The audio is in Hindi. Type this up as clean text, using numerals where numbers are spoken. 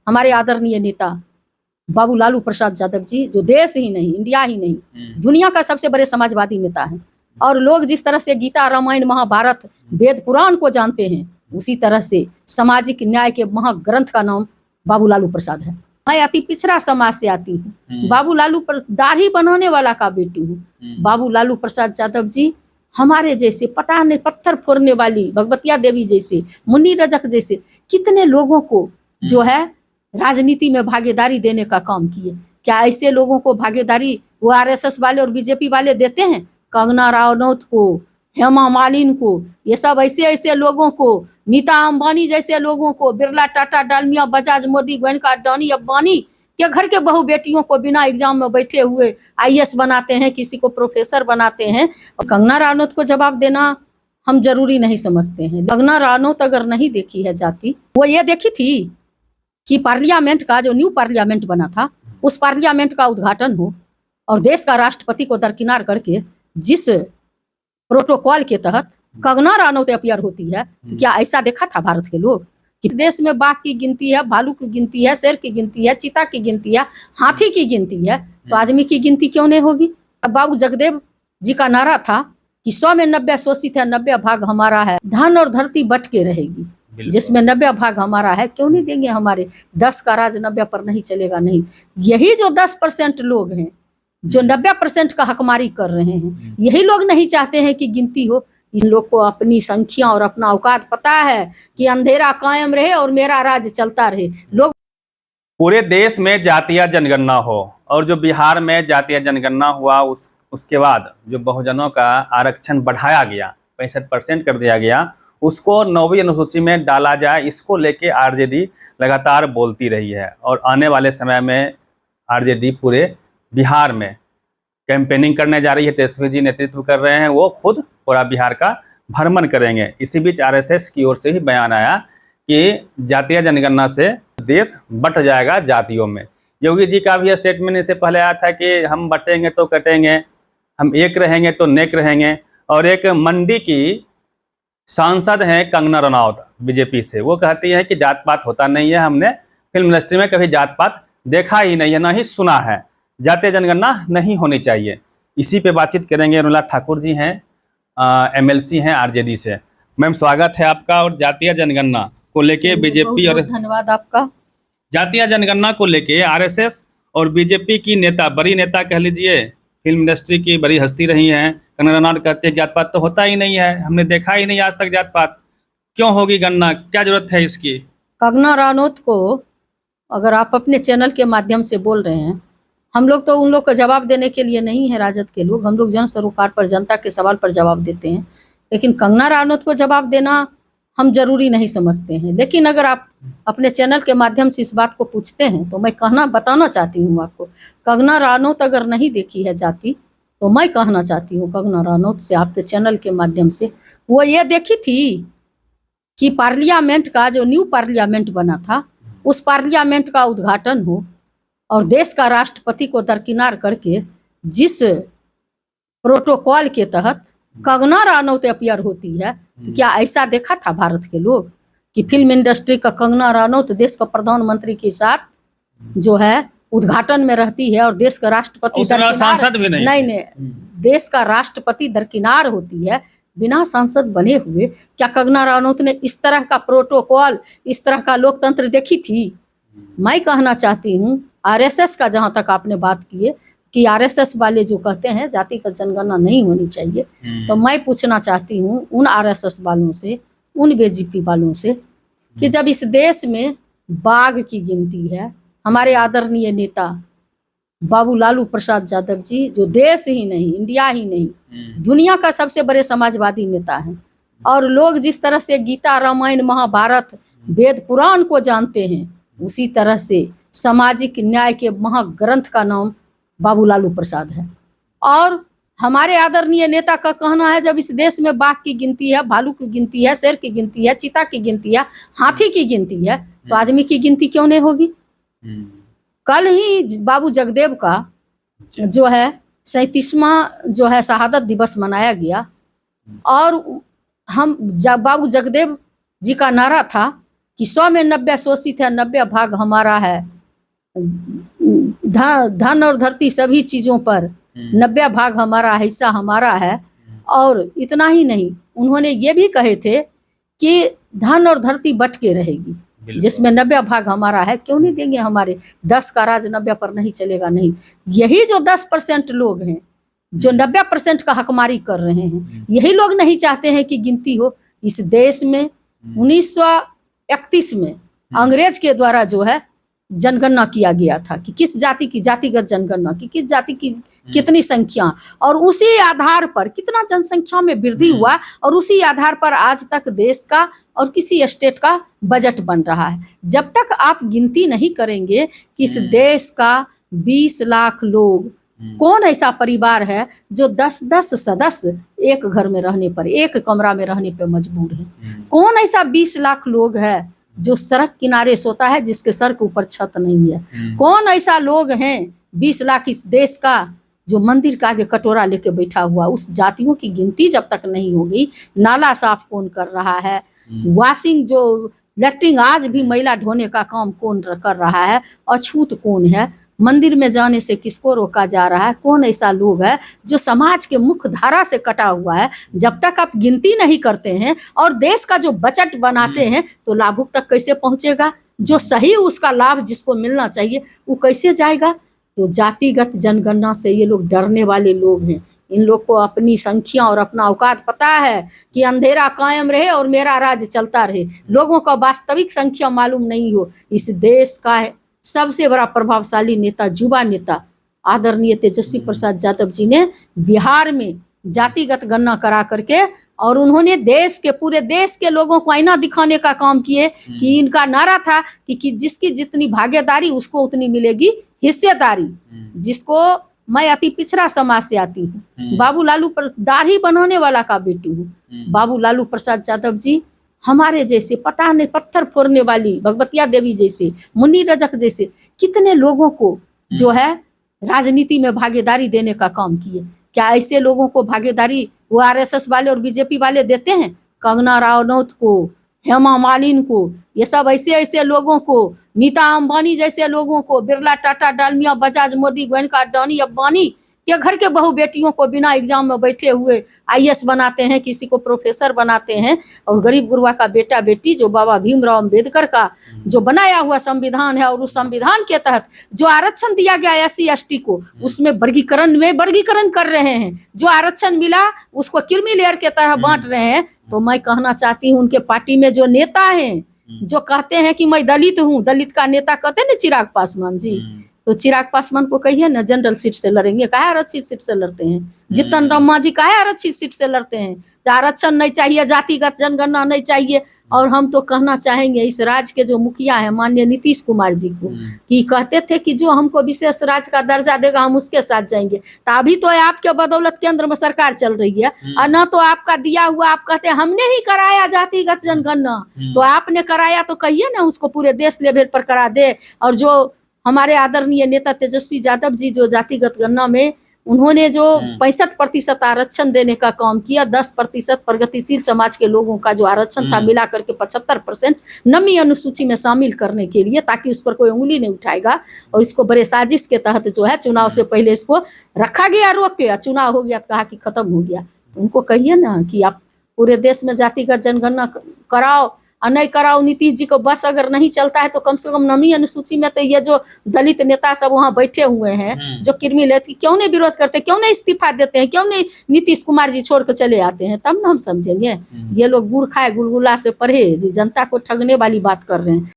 हमारे आदरणीय नेता बाबू लालू प्रसाद यादव जी, जो देश ही नहीं, इंडिया ही नहीं, दुनिया का सबसे बड़े समाजवादी नेता हैं। और लोग जिस तरह से गीता, रामायण, महाभारत, वेद, पुराण को जानते हैं, उसी तरह से सामाजिक न्याय के महाग्रंथ का नाम बाबू लालू प्रसाद है। मैं अति पिछड़ा समाज से आती हूँ। बाबू लालू पर दाढ़ी बनाने वाला का बेटी हूँ। बाबू लालू प्रसाद यादव जी हमारे जैसे पता नहीं पत्थर फोड़ने वाली भगवतिया देवी जैसे, मुन्नी रजक जैसे कितने लोगों को जो है राजनीति में भागीदारी देने का काम किए। क्या ऐसे लोगों को भागीदारी वो आरएसएस वाले और बीजेपी वाले देते हैं? कंगना रनौत को, हेमा मालिनी को, ये सब ऐसे ऐसे लोगों को, नीता अंबानी जैसे लोगों को, बिरला, टाटा, डालमिया, बजाज, मोदी, गोयनका, अडानी, अंबानी के घर के बहू बेटियों को बिना एग्जाम में बैठे हुए आईएएस बनाते हैं, किसी को प्रोफेसर बनाते हैं। और कंगना रनौत को जवाब देना हम जरूरी नहीं समझते हैं। कंगना रनौत अगर नहीं देखी है जाति, वो ये देखी थी कि पार्लियामेंट का जो न्यू पार्लियामेंट बना था, उस पार्लियामेंट का उद्घाटन हो और देश का राष्ट्रपति को दरकिनार करके जिस प्रोटोकॉल के तहत कंगना रनौत अपीयर होती है, तो क्या ऐसा देखा था भारत के लोग कि देश में बाघ की गिनती है, भालू की गिनती है, शेर की गिनती है, चीता की गिनती है, हाथी की गिनती है, तो आदमी की गिनती क्यों नहीं होगी? अब बाबू जगदेव जी का नारा था कि 100 में 90 शोषित है, 90 भाग हमारा है, धन और धरती बट के रहेगी, जिसमें 90 भाग हमारा है, क्यों नहीं देंगे हमारे? 10 का राज 90 पर नहीं चलेगा। नहीं, यही जो 10% लोग हैं जो 90% का हकमारी कर रहे हैं, यही लोग नहीं चाहते हैं कि गिनती हो। इन लोग को अपनी संख्या और अपना औकात पता है कि अंधेरा कायम रहे और मेरा राज चलता रहे। लोग पूरे देश में जातीय जनगणना हो, और जो बिहार में जातीय जनगणना हुआ उसके बाद जो बहुजनों का आरक्षण बढ़ाया गया, 65% कर दिया गया, उसको 9वीं अनुसूची में डाला जाए, इसको लेके आरजेडी लगातार बोलती रही है। और आने वाले समय में आरजेडी पूरे बिहार में कैंपेनिंग करने जा रही है। तेजस्वी जी नेतृत्व कर रहे हैं, वो खुद पूरा बिहार का भ्रमण करेंगे। इसी बीच आरएसएस की ओर से ही बयान आया कि जातीय जनगणना से देश बंट जाएगा जातियों में। योगी जी का भी स्टेटमेंट इससे पहले आया था कि हम बटेंगे तो कटेंगे, हम एक रहेंगे तो नेक रहेंगे। और एक मंडी की सांसद हैं कंगना रनौत बीजेपी से, वो कहती है कि जात पात होता नहीं है, हमने फिल्म इंडस्ट्री में कभी जात पात देखा ही नहीं है, ना ही सुना है, जातीय जनगणना नहीं होनी चाहिए। इसी पे बातचीत करेंगे। अनुराग ठाकुर जी हैं, एमएलसी हैं आरजेडी से। मैम स्वागत है आपका। और जातीय जनगणना को लेके बीजेपी और धन्यवाद आपका। जातीय जनगणना को लेके आरएसएस और बीजेपी की नेता, बड़ी नेता कह लीजिए, फिल्म इंडस्ट्री की बड़ी हस्ती रही हैं, कंगना रनौत कहते हैं जात पात तो होता ही नहीं है, हमने देखा ही नहीं आज तक जात पात, क्यों होगी गणना, क्या जरूरत है इसकी? कंगना रनौत को अगर आप अपने चैनल के माध्यम से बोल रहे हैं, हम लोग तो उन लोग का जवाब देने के लिए नहीं है राजद के लोग, हम लोग जन सरोकार पर जनता के सवाल पर जवाब देते हैं। लेकिन कंगना रनौत को जवाब देना हम जरूरी नहीं समझते हैं। लेकिन अगर आप अपने चैनल के माध्यम से इस बात को पूछते हैं तो मैं बताना चाहती हूँ आपको, कंगना रनौत अगर नहीं देखी है जाति, तो मैं कहना चाहती हूँ कंगना रनौत से आपके चैनल के माध्यम से, वो ये देखी थी कि पार्लियामेंट का जो न्यू पार्लियामेंट बना था, उस पार्लियामेंट का उद्घाटन हो और देश का राष्ट्रपति को दरकिनार करके जिस प्रोटोकॉल के तहत कंगना रनौत अपीयर होती है, तो क्या ऐसा देखा था भारत के लोग कि फिल्म इंडस्ट्री का कंगना रनौत देश का प्रधानमंत्री के साथ जो है उद्घाटन में रहती है और देश का राष्ट्रपति सांसद भी नहीं, देश का राष्ट्रपति दरकिनार होती है बिना सांसद बने हुए? क्या कंगना रनौत ने इस तरह का प्रोटोकॉल, इस तरह का लोकतंत्र देखी थी? मैं कहना चाहती हूँ आरएसएस का, जहाँ तक आपने बात की है कि आरएसएस वाले जो कहते हैं जाति का जनगणना नहीं होनी चाहिए, तो मैं पूछना चाहती हूँ उन आरएसएस वालों से, उन बीजेपी वालों से कि जब इस देश में बाघ की गिनती है, हमारे आदरणीय नेता बाबू लालू प्रसाद यादव जी, जो देश ही नहीं, इंडिया ही नहीं, दुनिया का सबसे बड़े समाजवादी नेता हैं, और लोग जिस तरह से गीता, रामायण, महाभारत, वेद, पुराण को जानते हैं, उसी तरह से सामाजिक न्याय के महाग्रंथ का नाम बाबू लालू प्रसाद है। और हमारे आदरणीय नेता का कहना है जब इस देश में बाघ की गिनती है, भालू की गिनती है, शेर की गिनती है, चीता की गिनती है, हाथी की गिनती है, तो आदमी की गिनती क्यों नहीं होगी? कल ही बाबू जगदेव का जो है 37वां जो है शहादत दिवस मनाया गया, और हम बाबू जगदेव जी का नारा था कि 100 में 90 शोषित है, 90 भाग हमारा है। धन और धरती सभी चीज़ों पर 90 भाग हमारा, हिस्सा हमारा है। और इतना ही नहीं, उन्होंने ये भी कहे थे कि धन और धरती बट के रहेगी, जिसमें 90 भाग हमारा है। क्यों नहीं देंगे हमारे? 10 का राज 90 पर नहीं चलेगा। नहीं, यही जो 10% लोग हैं जो 90% का हकमारी कर रहे हैं, यही लोग नहीं चाहते हैं कि गिनती हो इस देश में। 1931 में अंग्रेज के द्वारा जो है जनगणना किया गया था कि किस जाति की, जातिगत जनगणना की किस जाति की कितनी संख्या, और उसी आधार पर कितना जनसंख्या में वृद्धि हुआ, और उसी आधार पर आज तक देश का और किसी स्टेट का बजट बन रहा है। जब तक आप गिनती नहीं करेंगे कि इस देश का 20 लाख लोग, कौन ऐसा परिवार है जो 10-10 सदस्य एक घर में रहने पर, एक कमरा में रहने पर मजबूर है? कौन ऐसा 20 लाख लोग है जो सड़क किनारे सोता है, जिसके सर के ऊपर छत नहीं है? कौन ऐसा लोग हैं 20 लाख इस देश का जो मंदिर का आगे कटोरा लेके बैठा हुआ? उस जातियों की गिनती जब तक नहीं होगी, नाला साफ कौन कर रहा है, वॉशिंग जो लेटरिन आज भी महिला ढोने का काम कौन कर रहा है, अछूत कौन है, मंदिर में जाने से किसको रोका जा रहा है, कौन ऐसा लोग है जो समाज के मुख्य धारा से कटा हुआ है? जब तक आप गिनती नहीं करते हैं और देश का जो बजट बनाते हैं, तो लाभुक तक कैसे पहुंचेगा? जो सही उसका लाभ जिसको मिलना चाहिए वो कैसे जाएगा? तो जातिगत जनगणना से ये लोग डरने वाले लोग हैं। इन लोग को अपनी संख्या और अपना औकात पता है कि अंधेरा कायम रहे और मेरा राज चलता रहे। लोगों का वास्तविक संख्या मालूम नहीं हो। इस देश का सबसे बड़ा प्रभावशाली नेता, युवा नेता आदरणीय तेजस्वी प्रसाद यादव जी ने बिहार में जातिगत गणना करा करके, और उन्होंने देश के, पूरे देश के लोगों को आईना दिखाने का काम किए कि इनका नारा था कि जिसकी जितनी भागीदारी उसको उतनी मिलेगी हिस्सेदारी। जिसको, मैं अति पिछड़ा समाज से आती हूँ, बाबू लालू दाढ़ी बनाने वाला का बेटी हूँ। बाबू लालू प्रसाद यादव जी हमारे जैसे, पता नहीं, पत्थर फोड़ने वाली भगवतिया देवी जैसे, मुन्नी रजक जैसे कितने लोगों को जो है राजनीति में भागीदारी देने का काम किए। क्या ऐसे लोगों को भागीदारी वो आरएसएस वाले और बीजेपी वाले देते हैं? कंगना रनौत को, हेमा मालिनी को, ये सब ऐसे ऐसे लोगों को, नीता अंबानी जैसे लोगों को, बिरला, टाटा, डालमिया, बजाज, मोदी, गोयनका, अडानी, अंबानी के घर के बहू बेटियों को बिना एग्जाम में बैठे हुए आईएएस बनाते हैं, किसी को प्रोफेसर बनाते हैं। और गरीब गुरबा का बेटा बेटी, जो बाबा भीमराव अम्बेडकर का जो बनाया हुआ संविधान है, और उस संविधान के तहत जो आरक्षण दिया गया SC ST को, उसमें वर्गीकरण कर रहे हैं। जो आरक्षण मिला उसको क्रीमी लेयर के तरह बांट रहे हैं। तो मैं कहना चाहती हूँ, उनके पार्टी में जो नेता हैं जो कहते हैं कि मैं दलित हूँ, दलित का नेता कहते हैं ना चिराग पासवान जी, तो चिराग पासवान को कहिए ना जनरल सीट से लड़ेंगे। काहे आरक्षित सीट से लड़ते हैं? जीतन राम मांझी काहे आरक्षित सीट से लड़ते हैं? आरक्षण नहीं चाहिए, जातिगत जनगणना नहीं चाहिए। और हम तो कहना चाहेंगे इस राज्य के जो मुखिया है माननीय नीतीश कुमार जी को, कि कहते थे कि जो हमको विशेष राज्य का दर्जा देगा हम उसके साथ जाएंगे। तो अभी तो आपके बदौलत केंद्र में सरकार चल रही है, और न तो आपका दिया हुआ, आप कहते हैं हमने ही कराया जातिगत जनगणना, तो आपने कराया तो कहिए ना उसको पूरे देश लेवल पर करा दे। और जो हमारे आदरणीय नेता तेजस्वी यादव जी जो जातिगत गणना में उन्होंने जो 65% आरक्षण देने का काम किया, 10% प्रगतिशील समाज के लोगों का जो आरक्षण था मिला करके 75% नमी अनुसूची में शामिल करने के लिए, ताकि उस पर कोई उंगली नहीं उठाएगा। और इसको बड़े साजिश के तहत जो है चुनाव से पहले इसको रखा गया रोक के, चुनाव हो गया तो कहा कि खत्म हो गया। तो उनको कहिए ना कि आप पूरे देश में जातिगत जनगणना कराओ, और नहीं कराओ। नीतीश जी को बस अगर नहीं चलता है तो कम से कम नमी अनुसूची में तो ये जो दलित नेता सब वहाँ बैठे हुए हैं जो कृमि लेती, क्यों नहीं विरोध करते, क्यों नहीं इस्तीफा देते हैं, क्यों नहीं नीतीश कुमार जी छोड़ कर चले आते हैं? तब ना हम समझेंगे। ये लोग गुड़ खाए गुलगुला से परहेज, जनता को ठगने वाली बात कर रहे हैं।